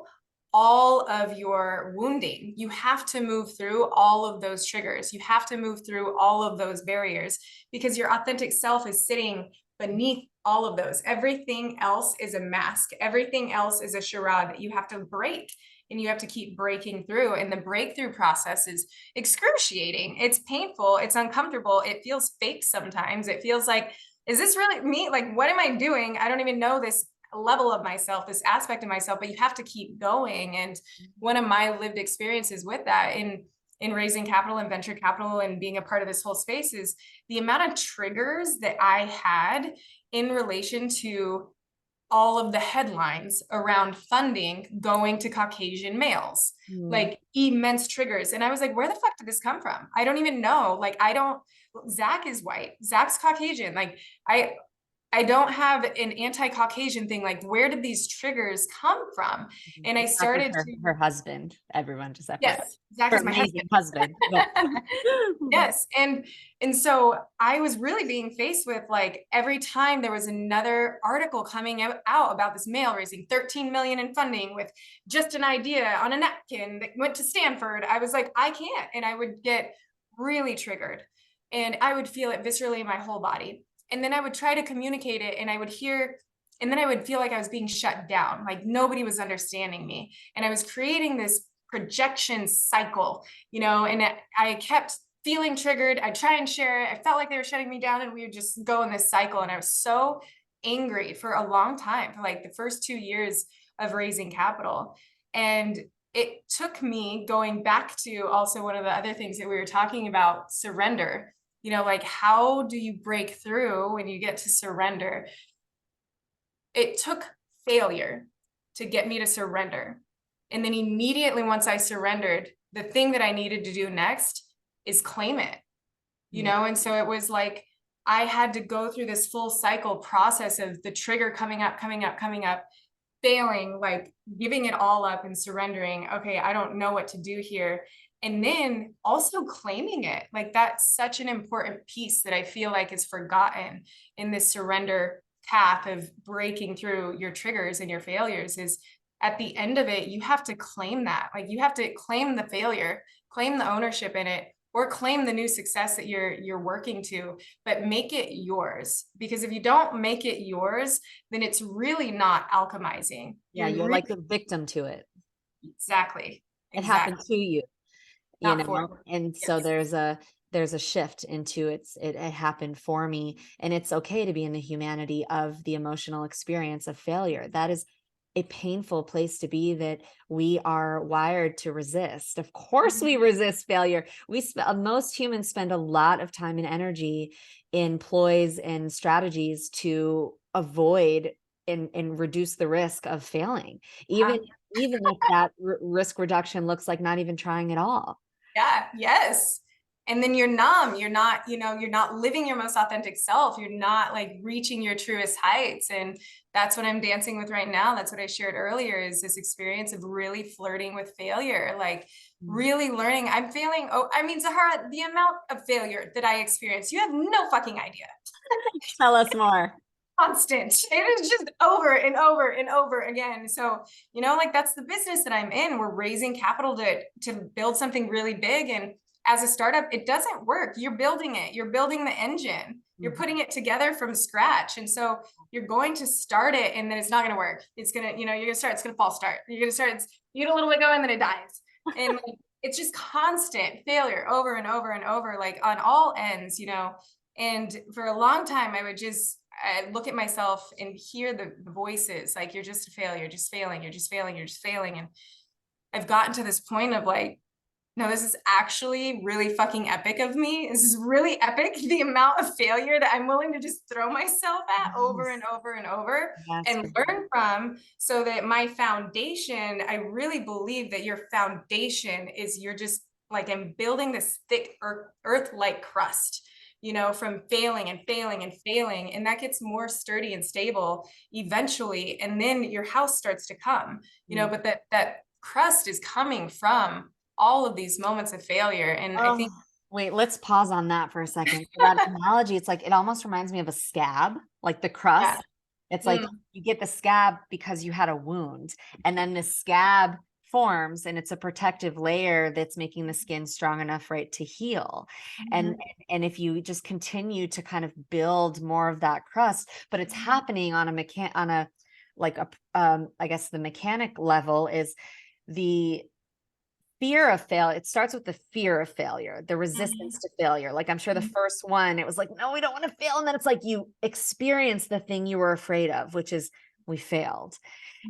[SPEAKER 2] all of your wounding. You have to move through all of those triggers. You have to move through all of those barriers, because your authentic self is sitting beneath all of those. Everything else is a mask. Everything else is a charade that you have to break, and you have to keep breaking through. And the breakthrough process is excruciating. It's painful. It's uncomfortable. It feels fake sometimes. It feels like, is this really me? Like, what am I doing? I don't even know this level of myself, this aspect of myself, but you have to keep going. And one of my lived experiences with that in raising capital and venture capital and being a part of this whole space is the amount of triggers that I had in relation to all of the headlines around funding going to Caucasian males, like immense triggers. And I was like, where the fuck did this come from? I don't even know. Like, Zach is white, Zach's Caucasian. Like, I don't have an anti-Caucasian thing. Like, where did these triggers come from? And I started
[SPEAKER 1] her husband, everyone just
[SPEAKER 2] yes, Zach is my
[SPEAKER 1] husband. But
[SPEAKER 2] yes. And so I was really being faced with, like, every time there was another article coming out about this male raising 13 million in funding with just an idea on a napkin that went to Stanford, I was like, I can't. And I would get really triggered, and I would feel it viscerally in my whole body. And then I would try to communicate it, and I would hear, and then I would feel like I was being shut down, like nobody was understanding me. And I was creating this projection cycle, you know, and I kept feeling triggered. I'd try and share it. I felt like they were shutting me down, and we would just go in this cycle. And I was so angry for a long time, for like the first 2 years of raising capital. And it took me going back to also one of the other things that we were talking about, surrender. You know, like, how do you break through when you get to surrender? It took failure to get me to surrender. And then immediately once I surrendered, the thing that I needed to do next is claim it, you know? And so it was like, I had to go through this full cycle process of the trigger coming up, failing, like giving it all up and surrendering. Okay, I don't know what to do here. And then also claiming it. Like, that's such an important piece that I feel like is forgotten in this surrender path of breaking through your triggers and your failures, is at the end of it, you have to claim that. Like, you have to claim the failure, claim the ownership in it, or claim the new success that you're working to, but make it yours. Because if you don't make it yours, then it's really not alchemizing.
[SPEAKER 1] Yeah, you're like a victim to it.
[SPEAKER 2] Exactly.
[SPEAKER 1] It happened to you. You know, and
[SPEAKER 2] yes.
[SPEAKER 1] So there's a shift into it happened for me, and it's okay to be in the humanity of the emotional experience of failure. That is a painful place to be, that we are wired to resist. Of course we resist failure. Most humans spend a lot of time and energy in ploys and strategies to avoid and reduce the risk of failing, even if that risk reduction looks like not even trying at all.
[SPEAKER 2] Yeah. Yes. And then you're numb. You're not, you know, you're not living your most authentic self. You're not like reaching your truest heights. And that's what I'm dancing with right now. That's what I shared earlier, is this experience of really flirting with failure, like really learning. I'm failing. Oh, I mean, Zahara, the amount of failure that I experienced, you have no fucking idea.
[SPEAKER 1] Tell us more.
[SPEAKER 2] Constant. It is just over and over and over again. So, you know, like, that's the business that I'm in. We're raising capital to build something really big. And as a startup, it doesn't work. You're building it. You're building the engine. You're putting it together from scratch. And so you're going to start it, and then it's not going to work. It's going to, you know, you're going to start, it's going to false start. You're going to start, you get a little bit going, and then it dies. And it's just constant failure over and over and over, like on all ends, you know. And for a long time, I look at myself and hear the voices, like, you're just a failure, just failing, you're just failing, you're just failing. And I've gotten to this point of like, no, this is actually really fucking epic of me. This is really epic. The amount of failure that I'm willing to just throw myself at over
[SPEAKER 1] Yes.
[SPEAKER 2] and over and over
[SPEAKER 1] Yes,
[SPEAKER 2] and learn from, so that my foundation, I really believe that your foundation is, you're just like, I'm building this thick earth-like crust, from failing and failing and failing. And that gets more sturdy and stable eventually. And then your house starts to come, but that crust is coming from all of these moments of failure. And I
[SPEAKER 1] Oh,
[SPEAKER 2] think,
[SPEAKER 1] wait, let's pause on that for a second. So that analogy, it's like it almost reminds me of a scab, like the
[SPEAKER 2] yeah.
[SPEAKER 1] crust. It's like
[SPEAKER 2] Mm,
[SPEAKER 1] you get the scab because you had a wound, and then the scab forms and it's a protective layer that's making the skin strong enough, right, to heal. And
[SPEAKER 2] mhm,
[SPEAKER 1] and if you just continue to kind of build more of that crust, but it's happening on a like a I guess the mechanic level is the fear of failure. It starts with the fear of failure, the resistance
[SPEAKER 2] mhm,
[SPEAKER 1] to failure. Like I'm sure the
[SPEAKER 2] mhm,
[SPEAKER 1] first one, it was like, no, we don't want to fail. And then it's like you experience the thing you were afraid of, which is we failed.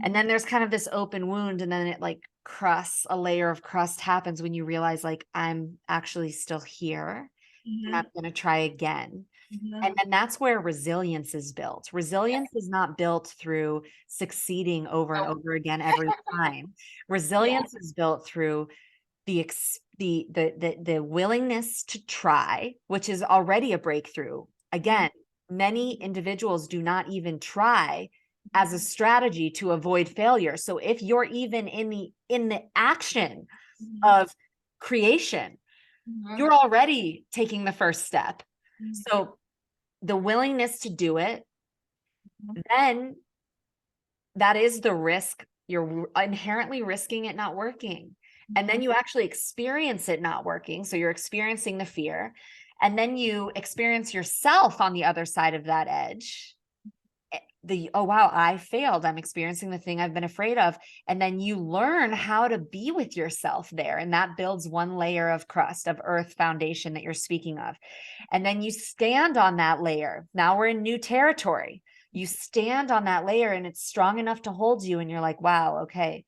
[SPEAKER 1] And then there's kind of this open wound, and then it like crusts, a layer of crust happens when you realize like I'm actually still here and I'm
[SPEAKER 2] mhm,
[SPEAKER 1] going to try again.
[SPEAKER 2] mhm.
[SPEAKER 1] And then that's where resilience is built. Resilience is not built through succeeding over and
[SPEAKER 2] Nope.
[SPEAKER 1] over again every time.
[SPEAKER 2] Yeah.
[SPEAKER 1] Resilience is built through the willingness to try, which is already a breakthrough.
[SPEAKER 2] Mhm,
[SPEAKER 1] Again, many individuals do not even try as a strategy to avoid failure. So if you're even in the action
[SPEAKER 2] mhm,
[SPEAKER 1] of creation,
[SPEAKER 2] mhm,
[SPEAKER 1] you're already taking the first step.
[SPEAKER 2] mhm,
[SPEAKER 1] So the willingness to do it,
[SPEAKER 2] mhm,
[SPEAKER 1] then that is the risk. You're inherently risking it not working. And then
[SPEAKER 2] mhm.
[SPEAKER 1] you actually experience it not working. So you're experiencing the fear. And then you experience yourself on the other side of that edge. Oh wow, I failed. I'm experiencing the thing I've been afraid of. And then you learn how to be with yourself there. And that builds one layer of crust, of earth foundation that you're speaking of. And then you stand on that layer. Now we're in new territory. You stand on that layer and it's strong enough to hold you. And you're like, wow, okay,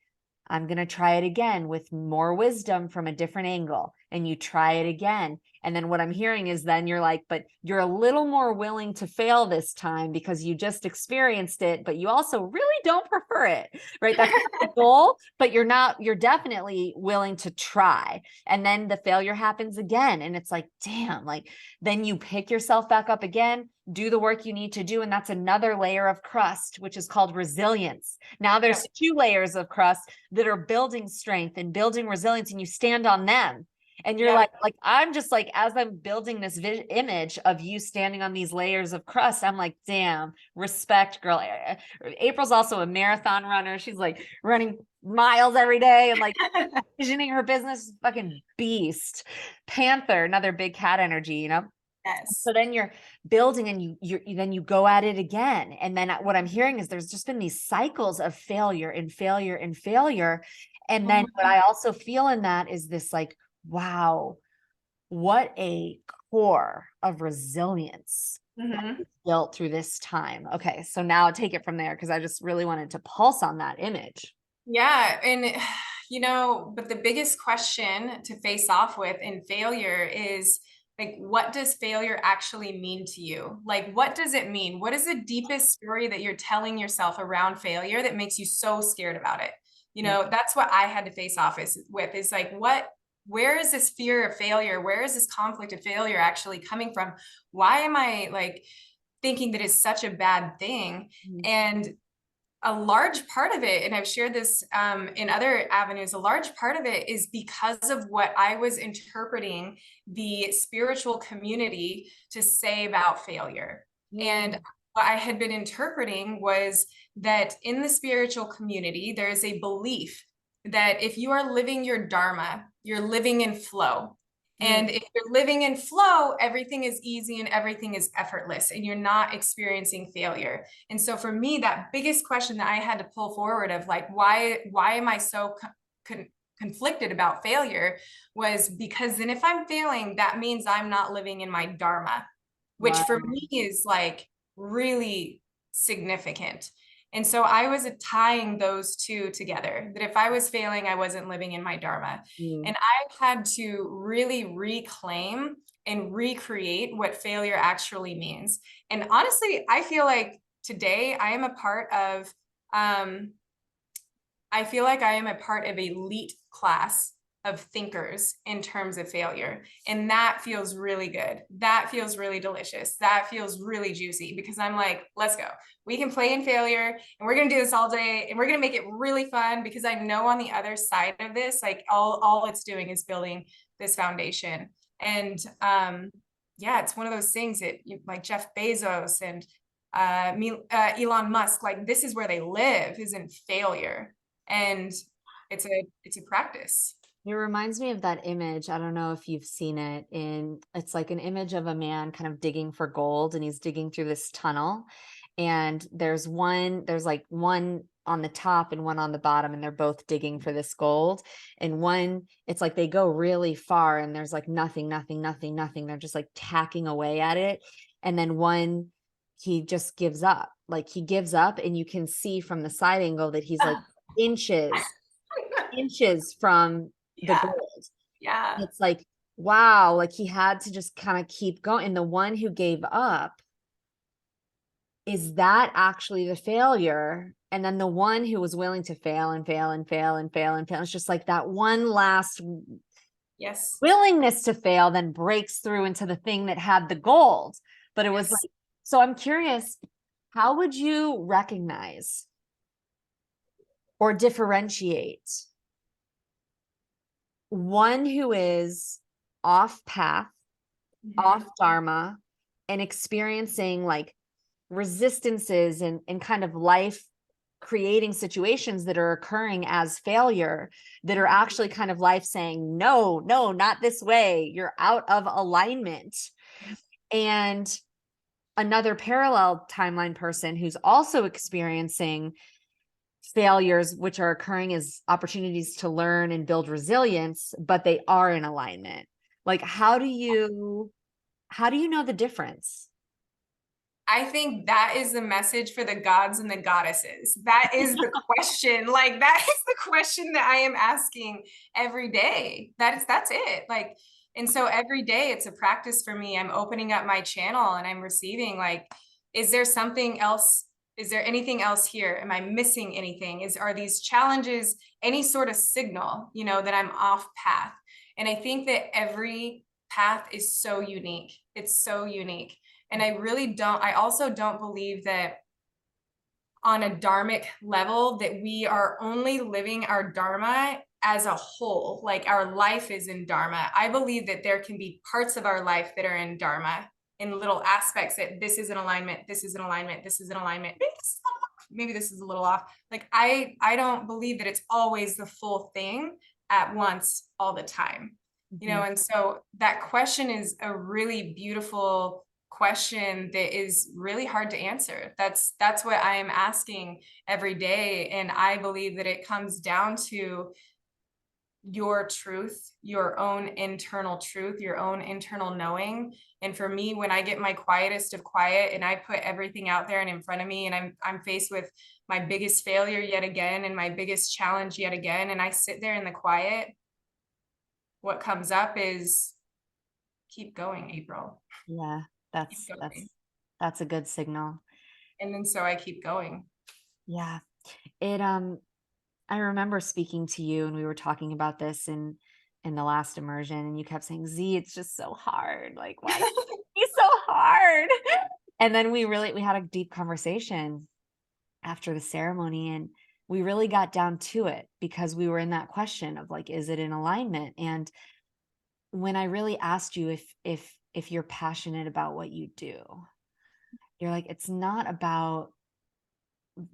[SPEAKER 1] I'm going to try it again with more wisdom from a different angle. And you try it again. And then what I'm hearing is then you're like, but you're a little more willing to fail this time because you just experienced it, but you also really don't prefer it, right? That's not the goal, but you're definitely willing to try. And then the failure happens again. And it's like, damn, like then you pick yourself back up again, do the work you need to do. And that's another layer of crust, which is called resilience. Now
[SPEAKER 2] Yep.
[SPEAKER 1] there's two layers of crust that are building strength and building resilience, and you stand on them. And you're
[SPEAKER 2] Yep.
[SPEAKER 1] like I'm just like, as I'm building this image of you standing on these layers of crust, I'm like, damn, respect, girl. April's also a marathon runner. She's like running miles every day and like visioning her business, fucking beast. Panther, another big cat energy.
[SPEAKER 2] Yes.
[SPEAKER 1] So then you're building and then you go at it again. And then what I'm hearing is there's just been these cycles of failure and failure and failure. And then what
[SPEAKER 2] Mhm,
[SPEAKER 1] I also feel in that is this like, wow, what a core of resilience that
[SPEAKER 2] mhm.
[SPEAKER 1] is built through this time. Okay, so now take it from there because I just really wanted to pulse on that image.
[SPEAKER 2] Yeah. And, but the biggest question to face off with in failure is, like, what does failure actually mean to you? Like, what does it mean? What is the deepest story that you're telling yourself around failure that makes you so scared about it?
[SPEAKER 1] Mm.
[SPEAKER 2] That's what I had to face off with, is like, where is this fear of failure? Where is this conflict of failure actually coming from? Why am I like thinking that it's such a bad thing?
[SPEAKER 1] Mm.
[SPEAKER 2] And a large part of it, and I've shared this in other avenues, a large part of it is because of what I was interpreting the spiritual community to say about failure. And
[SPEAKER 1] Mm.
[SPEAKER 2] what I had been interpreting was that in the spiritual community, there is a belief that if you are living your Dharma, you're living in flow.
[SPEAKER 1] Mm.
[SPEAKER 2] And if you're living in flow, everything is easy and everything is effortless, and you're not experiencing failure. And so for me, that biggest question that I had to pull forward of like, why am I so conflicted about failure, was because then if I'm failing, that means I'm not living in my Dharma, which
[SPEAKER 1] Wow.
[SPEAKER 2] for me is like really significant. And so I was tying those two together, that if I was failing, I wasn't living in my Dharma.
[SPEAKER 1] Mm.
[SPEAKER 2] And I had to really reclaim and recreate what failure actually means. And honestly, I feel like today I am a part of, I feel like I am a part of elite class of thinkers in terms of failure. And that feels really good. That feels really delicious. That feels really juicy because I'm like, let's go. We can play in failure and we're going to do this all day and we're going to make it really fun because I know on the other side of this, like all it's doing is building this foundation. And yeah, it's one of those things that like Jeff Bezos and Elon Musk, like this is where they live, is in failure. And it's a practice.
[SPEAKER 1] It reminds me of that image. I don't know if you've seen it it's like an image of a man kind of digging for gold, and he's digging through this tunnel. And there's like one on the top and one on the bottom, and they're both digging for this gold. And one, it's like they go really far and there's like nothing. They're just like tacking away at it. And then one, he just gives up. Like he gives up, and you can see from the side angle that he's like inches from the
[SPEAKER 2] Yeah.
[SPEAKER 1] gold.
[SPEAKER 2] Yeah.
[SPEAKER 1] It's like, wow, like he had to just kind of keep going. And the one who gave up, is that actually the failure? And then the one who was willing to fail and fail and fail and fail and fail, it's just like that one last
[SPEAKER 2] Yes.
[SPEAKER 1] willingness to fail then breaks through into the thing that had the gold. But it was like, so I'm curious, how would you recognize or differentiate one who is off path, off Dharma, and experiencing like resistances and kind of life creating situations that are occurring as failure, that are actually kind of life saying, no, not this way. You're out of alignment. And another parallel timeline person who's also experiencing failures, which are occurring as opportunities to learn and build resilience, but they are in alignment. Like, how do you know the difference?
[SPEAKER 2] I think that is the message for the gods and the goddesses. That is the question. Like that is the question that I am asking every day. That's it. Like, and so every day it's a practice for me. I'm opening up my channel and I'm receiving like, is there something else? Is there anything else here? Am I missing anything? Are these challenges any sort of signal, that I'm off path? And I think that every path is so unique. It's so unique. And I also don't believe that on a dharmic level that we are only living our dharma as a whole, like our life is in dharma. I believe that there can be parts of our life that are in dharma, in little aspects that this is in alignment, this is in alignment, this is in alignment. Maybe this is a little off. Like I don't believe that it's always the full thing at once all the time. And so that question is a really beautiful question that is really hard to answer. That's what I am asking every day. And I believe that it comes down to your truth, your own internal truth, your own internal knowing. And for me, when I get my quietest of quiet and I put everything out there and in front of me, and I'm faced with my biggest failure yet again and my biggest challenge yet again, and I sit there in the quiet, what comes up is keep going, April.
[SPEAKER 1] Yeah, that's a good signal.
[SPEAKER 2] And then so I keep going.
[SPEAKER 1] Yeah. I remember speaking to you and we were talking about this in the last immersion, and you kept saying, Z, it's just so hard. Like, why is it so hard? And then we had a deep conversation after the ceremony, and we really got down to it because we were in that question of like, is it in alignment? And when I really asked you if you're passionate about what you do, you're like, it's not about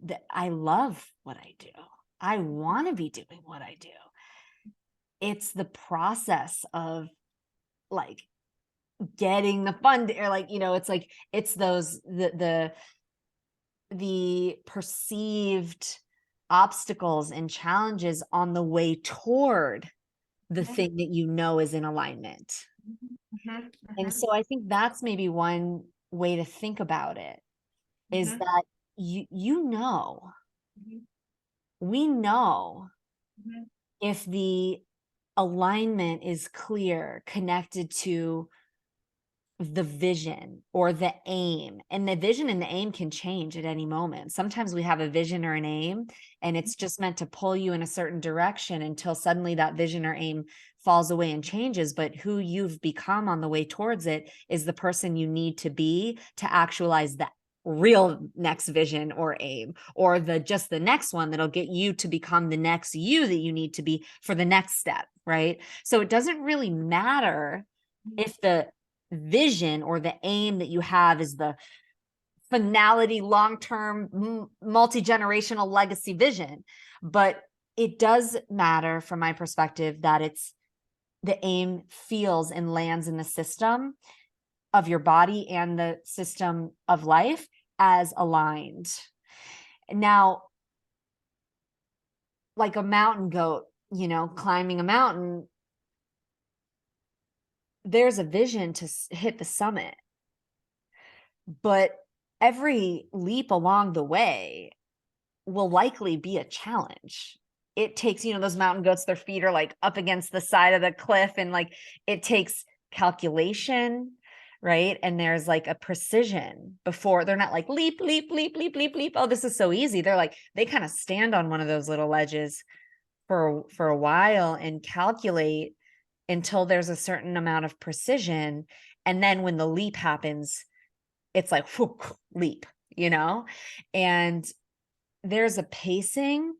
[SPEAKER 1] that. I love what I do. I want to be doing what I do. It's the process of like getting the fund, or like, it's like, it's those, the perceived obstacles and challenges on the way toward the thing that is in alignment. And so I think that's maybe one way to think about it, is that you know,
[SPEAKER 2] Mhm.
[SPEAKER 1] we know
[SPEAKER 2] Mhm.
[SPEAKER 1] if the alignment is clear, connected to the vision or the aim. And the vision and the aim can change at any moment. Sometimes we have a vision or an aim, and it's just meant to pull you in a certain direction until suddenly that vision or aim falls away and changes. But who you've become on the way towards it is the person you need to be to actualize that real next vision or aim, or the next one that'll get you to become the next you that you need to be for the next step, right? So it doesn't really matter if the vision or the aim that you have is the finality, long-term, multi-generational legacy vision. But it does matter from my perspective that it's the aim feels and lands in the system of your body and the system of life as aligned. Now, like a mountain goat, climbing a mountain, there's a vision to hit the summit, but every leap along the way will likely be a challenge. It takes, those mountain goats, their feet are like up against the side of the cliff, and like it takes calculation, right? And there's like a precision before. They're not like leap, leap, leap, leap, leap, leap. Oh, this is so easy. They're like, they kind of stand on one of those little ledges for a while and calculate until there's a certain amount of precision. And then when the leap happens, it's like whew, leap, and there's a pacing.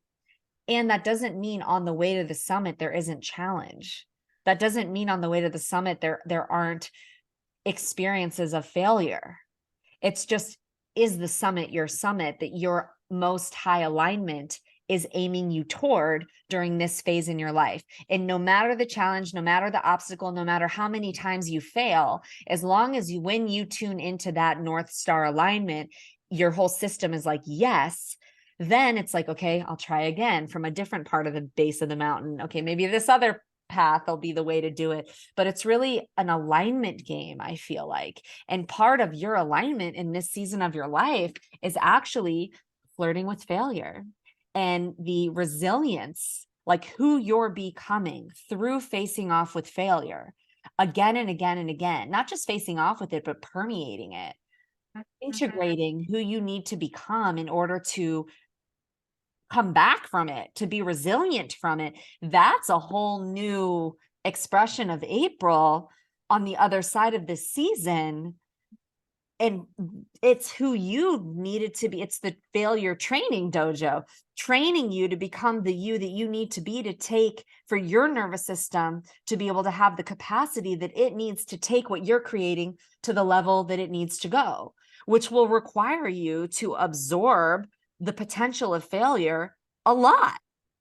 [SPEAKER 1] And that doesn't mean on the way to the summit there isn't challenge. That doesn't mean on the way to the summit there aren't experiences of failure. It's just, is the summit your summit that your most high alignment is aiming you toward during this phase in your life? And no matter the challenge, no matter the obstacle, no matter how many times you fail, as long as when you tune into that North Star alignment, your whole system is like, yes, then it's like, okay, I'll try again from a different part of the base of the mountain. Okay, maybe this other path will be the way to do it. But it's really an alignment game, I feel like. And part of your alignment in this season of your life is actually flirting with failure and the resilience, like who you're becoming through facing off with failure again and again and again, not just facing off with it, but permeating it, integrating who you need to become in order to come back from it, to be resilient from it. That's a whole new expression of April on the other side of this season. And it's who you needed to be. It's the failure training dojo, training you to become the you that you need to be to take for your nervous system to be able to have the capacity that it needs to take what you're creating to the level that it needs to go, which will require you to absorb the potential of failure a lot.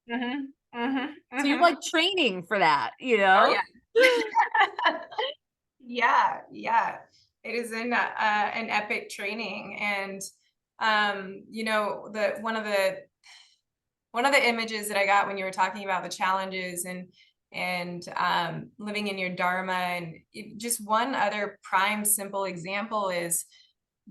[SPEAKER 2] Mhm. Mhm.
[SPEAKER 1] So you're
[SPEAKER 2] Mhm.
[SPEAKER 1] like training for that,
[SPEAKER 2] Oh yeah. Yeah, yeah. It is an epic training, and the one of the images that I got when you were talking about the challenges and living in your dharma, and just one other prime simple example is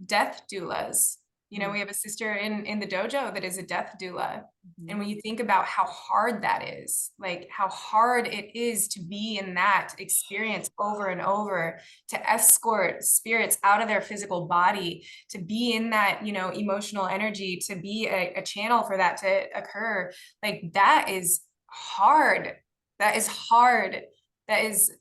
[SPEAKER 2] death doulas. We have a sister in the dojo that is a death doula. And when you think about how hard that is, like how hard it is to be in that experience over and over, to escort spirits out of their physical body, to be in that, emotional energy, to be a channel for that to occur, like that is hard. That is hard. That is,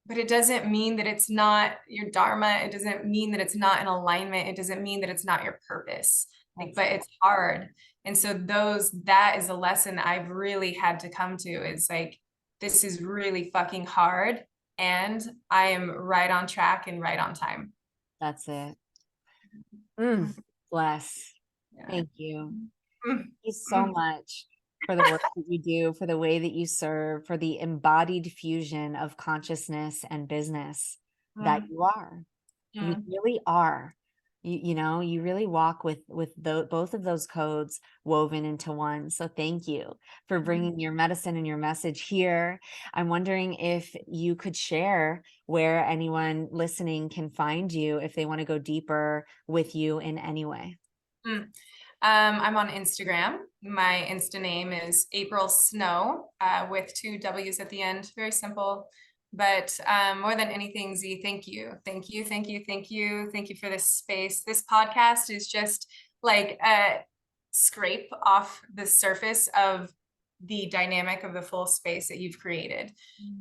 [SPEAKER 2] but it doesn't mean that it's not your dharma. It doesn't mean that it's not in alignment. It doesn't mean that it's not your purpose. Like, but it's hard. And so that is a lesson that I've really had to come to. It's like, this is really fucking hard. And I am right on track and right on time.
[SPEAKER 1] That's it. Bless.
[SPEAKER 2] Yeah.
[SPEAKER 1] Thank you.
[SPEAKER 2] Mm.
[SPEAKER 1] Thank you so much for the work that you do, for the way that you serve, for the embodied fusion of consciousness and business that you are. You really are. You really walk with both of those codes woven into one. So thank you for bringing your medicine and your message here. I'm wondering if you could share where anyone listening can find you if they want to go deeper with you in any way.
[SPEAKER 2] Mm. I'm on Instagram. My Insta name is April Snow, with 2 W's at the end. Very simple. But more than anything, Z, thank you. Thank you, thank you, thank you. Thank you for this space. This podcast is just like a scrape off the surface of the dynamic of the full space that you've created.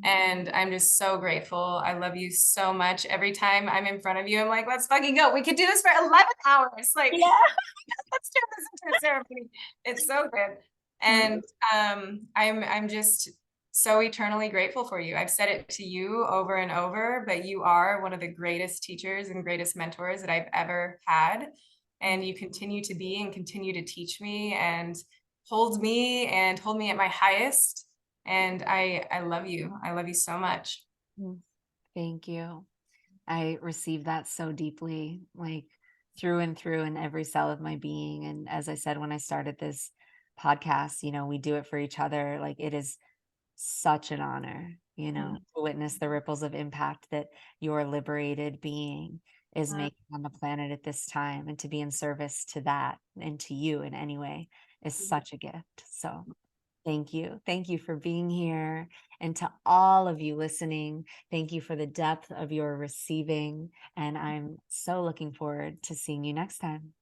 [SPEAKER 2] And I'm just so grateful. I love you so much. Every time I'm in front of you, I'm like, let's fucking go. We could do this for 11 hours. Like,
[SPEAKER 1] Yeah.
[SPEAKER 2] let's turn this into a ceremony. It's so good. And I'm just so eternally grateful for you. I've said it to you over and over, but you are one of the greatest teachers and greatest mentors that I've ever had. And you continue to be and continue to teach me and hold me at my highest. And I love you. I love you so much.
[SPEAKER 1] Thank you. I received that so deeply, like through and through in every cell of my being. And as I said, when I started this podcast, we do it for each other. Like it is such an honor, to witness the ripples of impact that your liberated being is making on the planet at this time, and to be in service to that and to you in any way is such a gift. So thank you. Thank you for being here. And to all of you listening, thank you for the depth of your receiving. And I'm so looking forward to seeing you next time.